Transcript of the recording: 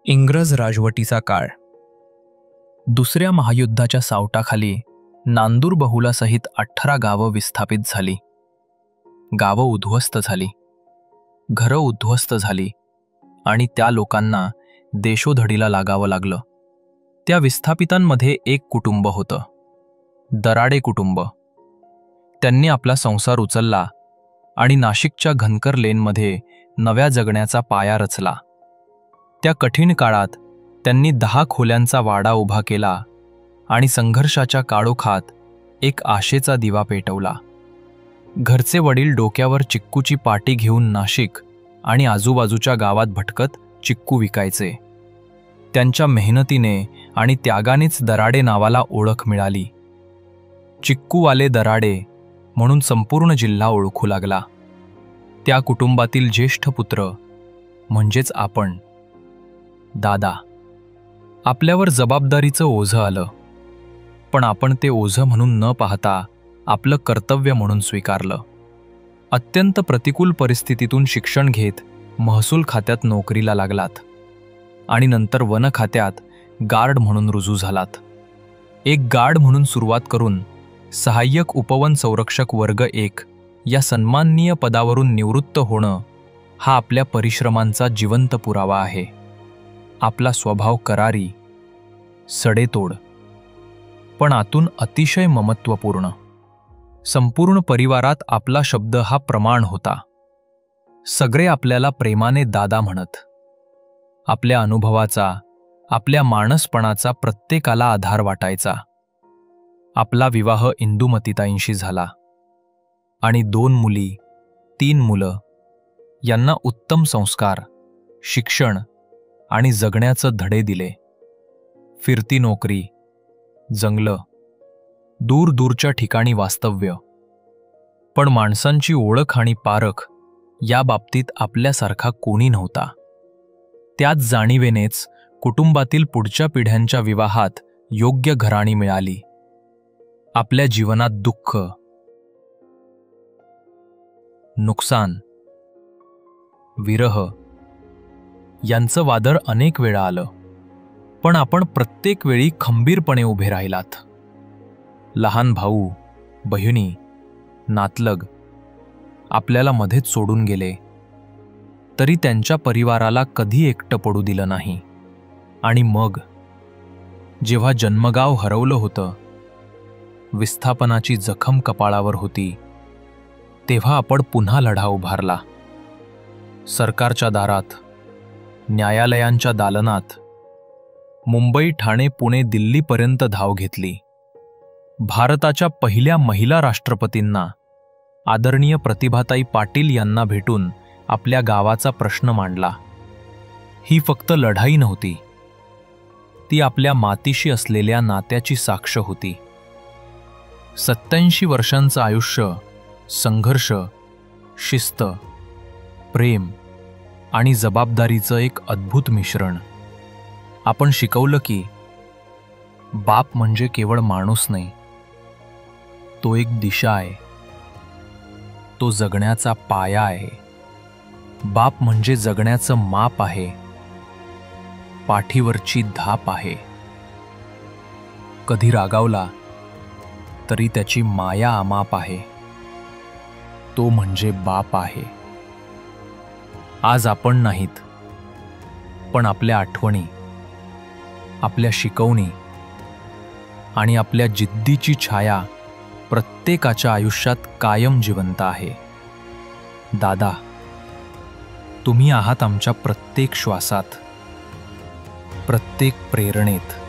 इंग्रज राजवटीचा काळ. दुसऱ्या महायुद्धाच्या सावटाखाली नांदूर बहुलासहित 18 गावं विस्थापित झाली. गावं उद्ध्वस्त झाली, घरं उद्ध्वस्त झाली आणि त्या लोकांना देशोधडीला लागावं लागलं. त्या विस्थापितांमध्ये एक कुटुंब होतं, दराडे कुटुंब. त्यांनी आपला संसार उचलला आणि नाशिकच्या घनकर लेनमध्ये नव्या जगण्याचा पाया रचला. त्या कठीण काळात त्यांनी 10 खोल्यांचा वाडा उभा केला आणि संघर्षाच्या काळोखात एक आशेचा दिवा पेटवला. घरचे वडील डोक्यावर चिक्कूची पाटी घेऊन नाशिक आणि आजूबाजूच्या गावात भटकत चिक्कू विकायचे. त्यांच्या मेहनतीने आणि त्यागानेच दराडे नावाला ओळख मिळाली. चिक्कूवाले दराडे म्हणून संपूर्ण जिल्हा ओळखू लागला. त्या कुटुंबातील ज्येष्ठ पुत्र म्हणजेच आपण, दादा. आपल्यावर जबाबदारीचं ओझं आलं, पण आपण ते ओझं म्हणून न पाहता आपलं कर्तव्य म्हणून स्वीकारलं. अत्यंत प्रतिकूल परिस्थितीतून शिक्षण घेत महसूल खात्यात नोकरीला लागलात आणि नंतर वन खात्यात गार्ड म्हणून रुजू झालात. एक गार्ड म्हणून सुरुवात करून सहाय्यक उपवन संरक्षक वर्ग 1 या सन्माननीय पदावरून निवृत्त होणं हा आपल्या परिश्रमांचा जिवंत पुरावा आहे. आपला स्वभाव करारी, सडेतोड, पण आतून अतिशय ममत्वपूर्ण. संपूर्ण परिवारात आपला शब्द हा प्रमाण होता. सगळे आपल्याला प्रेमाने दादा म्हणत. आपल्या अनुभवाचा, आपल्या माणसपणाचा प्रत्येकाला आधार वाटायचा. आपला विवाह इंदुमतीताईंशी झाला आणि 2 मुली, 3 मुलं यांना उत्तम संस्कार, शिक्षण आणि जगण्याचं धडे दिले. फिरती नोकरी, जंगलं, दूरदूरच्या ठिकाणी वास्तव्य, पण माणसांची ओळख आणि पारख या बाबतीत आपल्यासारखा कोणी नव्हता. त्याच जाणीवेनेच कुटुंबातील पुढच्या पिढ्यांच्या विवाहात योग्य घराणी मिळाली. आपल्या जीवनात दुःख, नुकसान, विरह यांचं वादळ अनेक वेळा आलं, पण आपण प्रत्येक वेळी खंबीरपणे उभे राहिलात. लहान भाऊ, बहिणी, नातलग आपल्याला मध्येच सोडून गेले, तरी त्यांच्या परिवाराला कधी एकटं पडू दिलं नाही. आणि मग जेव्हा जन्मगाव हरवलं होतं, विस्थापनाची जखम कपाळावर होती, तेव्हा आपण पुन्हा लढा उभारला. सरकारच्या दारात, न्यायालयांच्या दालनात, मुंबई, ठाणे, पुणे, दिल्लीपर्यंत धाव घेतली. भारताच्या पहिल्या महिला राष्ट्रपतींना, आदरणीय प्रतिभाताई पाटील यांना भेटून आपल्या गावाचा प्रश्न मांडला. ही फक्त लढाई नव्हती, ती आपल्या मातीशी असलेल्या नात्याची साक्ष होती. 87 वर्षांचं आयुष्य, संघर्ष, शिस्त, प्रेम आणि जबाबदारीचं एक अद्भुत मिश्रण. आपण शिकवलं की बाप म्हणजे केवळ माणूस नाही, तो एक दिशा आहे, तो जगण्याचा पाया आहे. बाप म्हणजे जगण्याचं माप आहे, पाठीवरची धाप आहे. कधी रागावला तरी त्याची माया अमाप आहे. तो म्हणजे बाप आहे. आज आपण नाहीत, पण आपल्या आठवणी, आपल्या शिकवणी आणि आपल्या जिद्दीची छाया प्रत्येकाच्या आयुष्यात कायम जिवंत आहे. दादा, तुम्ही आहात आमच्या प्रत्येक श्वासात, प्रत्येक प्रेरणेत.